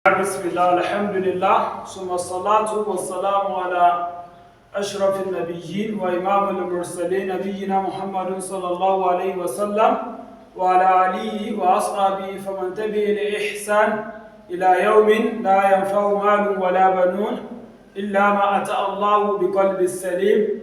بسم الله الحمد لله ثم الصلاة والسلام على أشرف النبيين وإمام المرسلين نبينا محمد صلى الله عليه وسلم وعلى آله وأصحابه فمن تبع لإحسان إلى يوم لا ينفع مال ولا بنون إلا ما أتى الله بقلب السليم.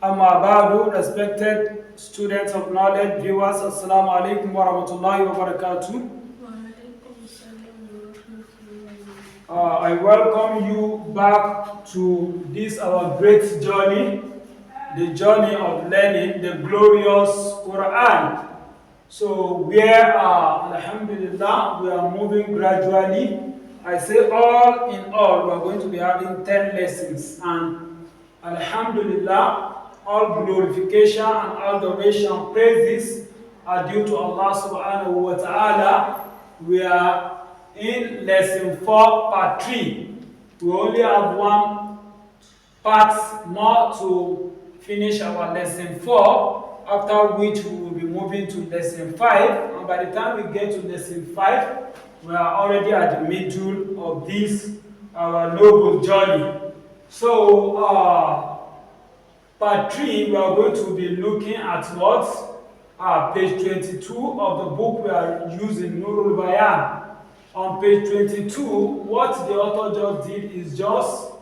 أما بعد, respected students of knowledge, viewers, Assalamu alaikum wa rahmatullahi wa barakatuh. I welcome you back to this our great journey, the journey of learning the glorious Quran. So where, alhamdulillah, we are moving gradually. I say all in all, we are going to be having 10 lessons, and alhamdulillah, all glorification and adoration, praises are due to Allah subhanahu wa ta'ala. We are in lesson 4, part 3. We only have one part more to finish our lesson 4, after which we will be moving to lesson 5. And by the time we get to lesson 5, we are already at the middle of this, our noble journey. So, part 3, we are going to be looking at what? Page 22 of the book we are using, Nurul Bayan. On page 22, what the author just did is just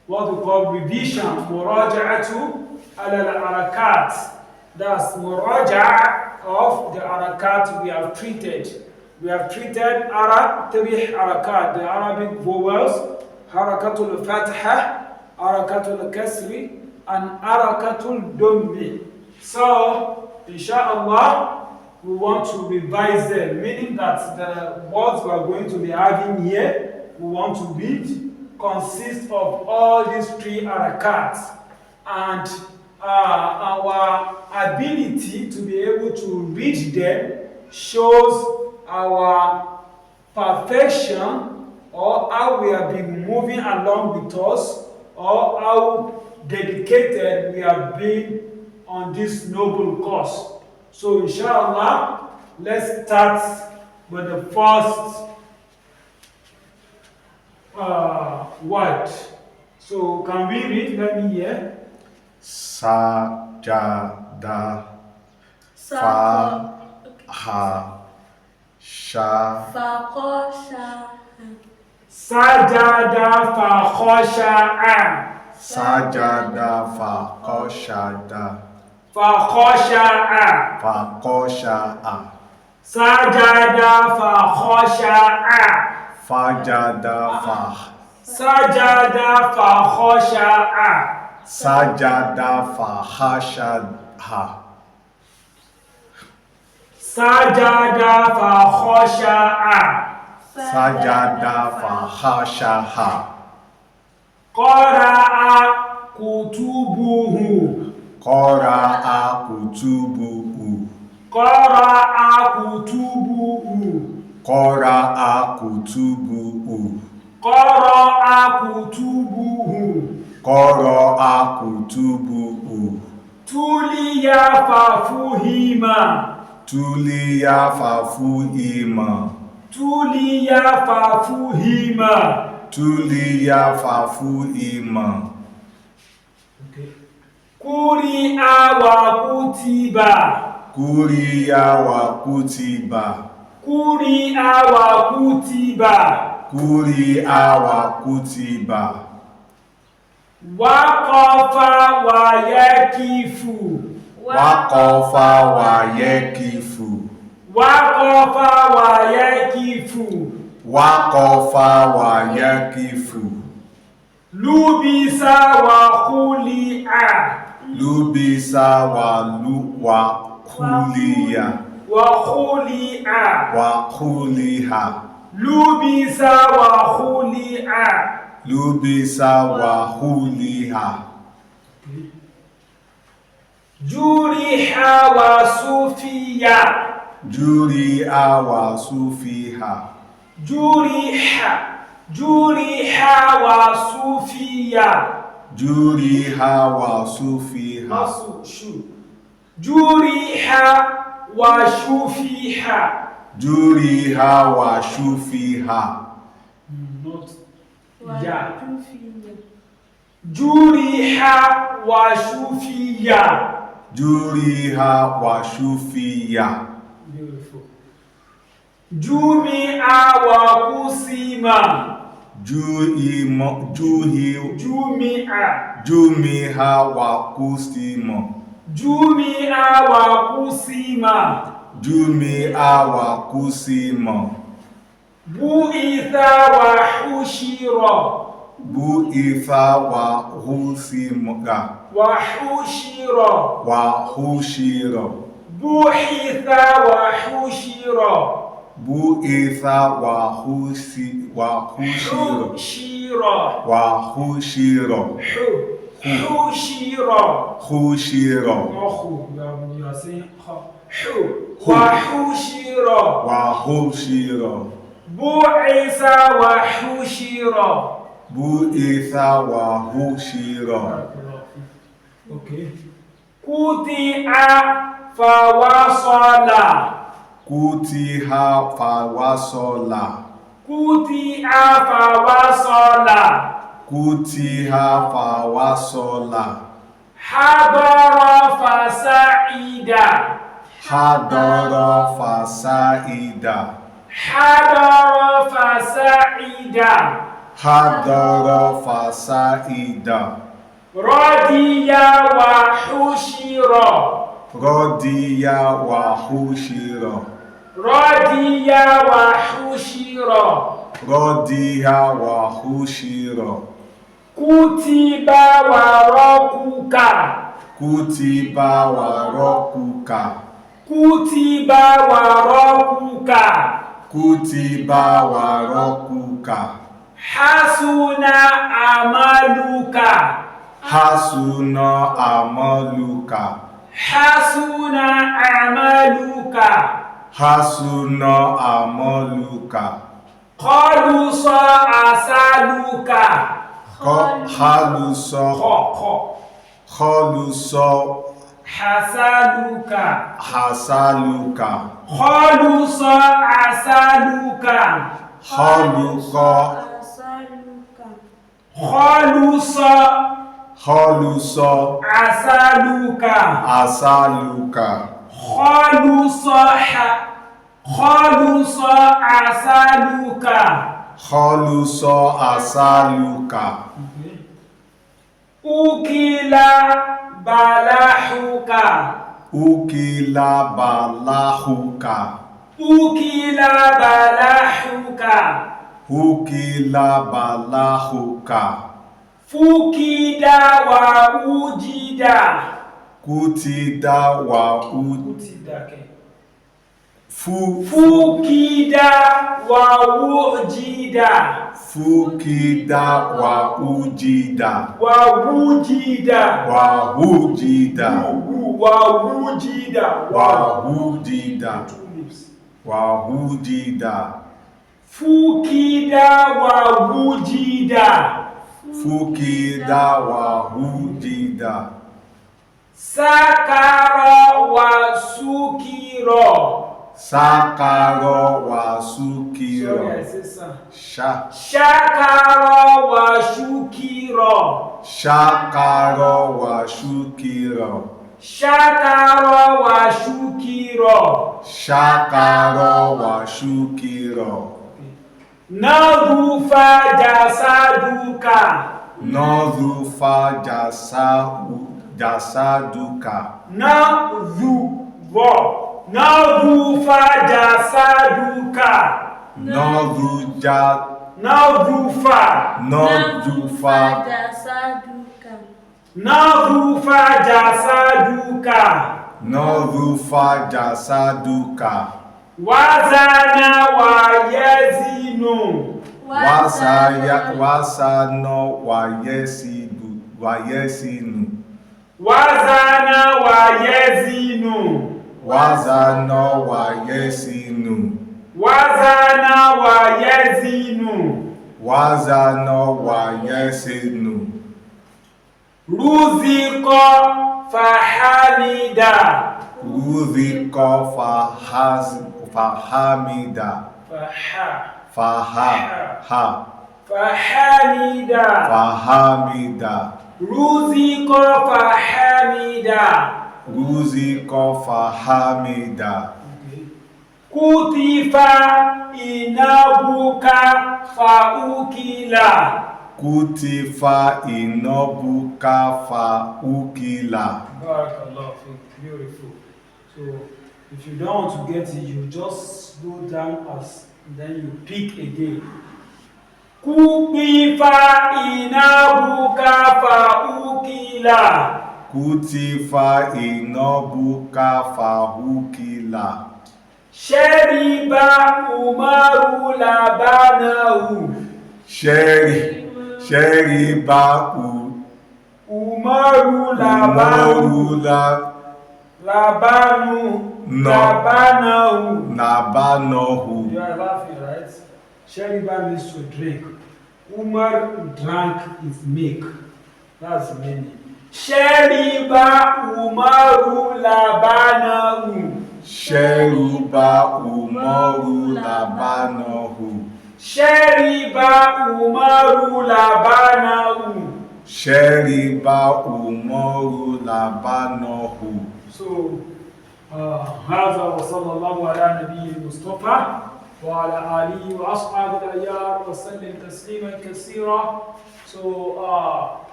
what we call revision, Murojaha Alal Harokaat. That's Murojaha of the Harakat we have treated. We have treated Arab, 3 Harakat, the Arabic vowels, Harakatul Fatha, Harakatul Kasri, and Harakatul Dumbi. So, inshallah, we want to revise them, meaning that the words we are going to be having here, we want to read, consist of all these 3 harakats. And our ability to be able to read them shows our perfection, or how we have been moving along with us, or how dedicated we have been on this noble cause. So inshallah, let's start with the first word. So can we read? Let me hear. Sajada, fa, ha, sha, fa, ko, sha. Sajada, fa, khosha'a. Sajada, fa, koshada. Fakhosha'a. Fakosha'a. Sajada fakhosha'a. Fajada fa. Sajada fakhosha'a. Sajada fahashadha. Sajada fakhosha'a. Sajada fahashaha. Qara'a kutubuhu. Qara'a kutubuhu. Qara'a kutubuhu. Qara'a kutubuhu. Qara'a kutubuhu. Qara'a kutubuhu. Tuliya fafuhima. Tuliya fafuhima. Tuliya fafuhima. Tuliya fafuhima. Kuri'a wa kutiba. Kuriya wa kutiba. Kuri'a wa kutiba. Kuriya wa kutiba. Waqafa wa yakifu. Waqafa wa yakifu. Waqafa wa yakifu. Waqafa wa yakifu. Lubisa wa khuli'a. Lubisa wa khuliya. Wa khuli'a. Wa khuliha. Lubisa wa khuli'a. Lubisa wa khuliha. Juriha wa sufiya. Juriha wa sufiha. Juriha wa sufiya. Juriha wa sufiha. Juriha wa shufiha. Juriha wa shufiha. Not ya. Juriha wa shufiya. Juriha wa shufiya. Beautiful. Jumi'a wa kusima. Jumi'a wa kusima. Jumi'a wa kusima. Jumi'a wa kusima. Bu'itha wa hushira. Bu'itha wa husima. Wa hushira. Wa hushira. Bu'itha wa hushira. Bu'itha wa hushira. Wa hushira. Hushira. Hushira. You are saying wa hushira. Wa hushira. Bu'isa wa hushira. Bu'itha wa hushira. Okay. Kuti'a fawasala. Kutiha fawasala. Kuti'a fawasala. Kutiha fawasala. Hadara fasa'ida. Hadara fasa'ida. Hadara fasa'ida. Hadara fasa'ida. Radiya wa hushira. Radiya wa hushira. Radiya wa hushira. Radiya wa hushira. Kutiba wa rakuka. Kutiba wa rakuka. Kutiba wa rakuka. Kutiba wa rakuka. Hasuna amaluka. Hasuna amaluka. Hasuna amaluka. Hasuna amaluka. Qalusa asaluka. Halusa. Halusa. Hasaluka. Hasaluka. Qalusa asaluka. Haluka. Qalusa. Halusa. Asaluka. Asaluka. Qalusa asaluka. Halusa asaluka. Ukila balahuka. Ukila balahuka. Ukila balahuka. Ukila balahuka. Fukida wa ujida. Kutida wa Fukida wa ujida. Fukida wa ujida. Wa wujida. Wa wujida. Wa wujida. Wa wujida. Wa wujida. Fukida wa wujida. Fukida wa wujida. Sakara wa sukiro. Sakaro wa sukiro. Shakara wa shukiro. Shakaro wa shukiro. Shakara wa shukiro. Shakaro wa shukiro. Nadhufa jasaduka. Nadhufa jasaduka. Nadhufa jasaduka. Nadhufa jasaduka. Nadhufa jasaduka. Wazana wa yazinu. Wasano wa yesinu. Wazana wa yazinu. Wazano wa yesinu. Wazana wa yazinu. Wazano wa yesinu. Ruziko fahamida. Ruziko fahamida. faha fahamida fahamida ruziko fahamida ruziko fahamida kutifa inabuka faukila kutifa inobuka faukila. Barakallah, beautiful. So if you don't want to get it, you just go down as then you pick again. Kutifa inabuka faukila kutifa inobuka faukila. Sheriba Umaru labanahu Sheriba Umaru labanahu Nabanahu. You are laughing, right? Sheriba means to drink. Umar drank his milk. That's the meaning. Sheriba Umaru labanahu Sheriba Umaru labanahu. Sheriba Umaru labanahu. Sheriba Umaru labanahu. So, هذا وصلى الله على نبي المصطفى وعلى آله وأصحابه الأخيار وسلم تسليما كثيرا. So,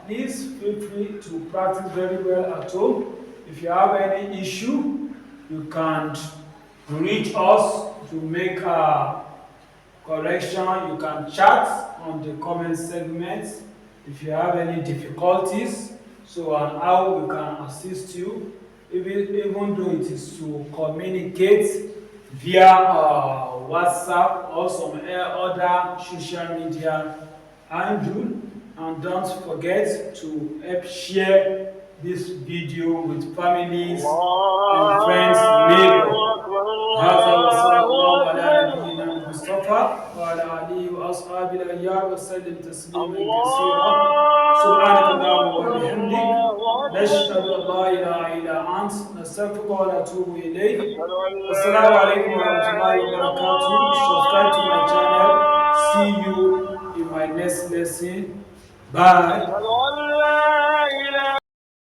please feel free to practice very well at home. If you have any issue, you can reach us to make a correction. You can chat on the comment segment if you have any difficulties, so on how we can assist you, even though it is to communicate via WhatsApp or some other social media handle. And don't forget to help share this video with families and friends, neighbors. هذا وصلى الله على نبينا المصطفى وعلى آله وأصحابه الأخيار وسلم تسليما كثيرا. سبحانك اللهم وبحمدك نشهد أن لا إله إلا أنت نستغفرك ونتوب إليك. السلام عليكم ورحمة الله وبركاته. Subscribe to my channel. See you in my next lesson. Bye.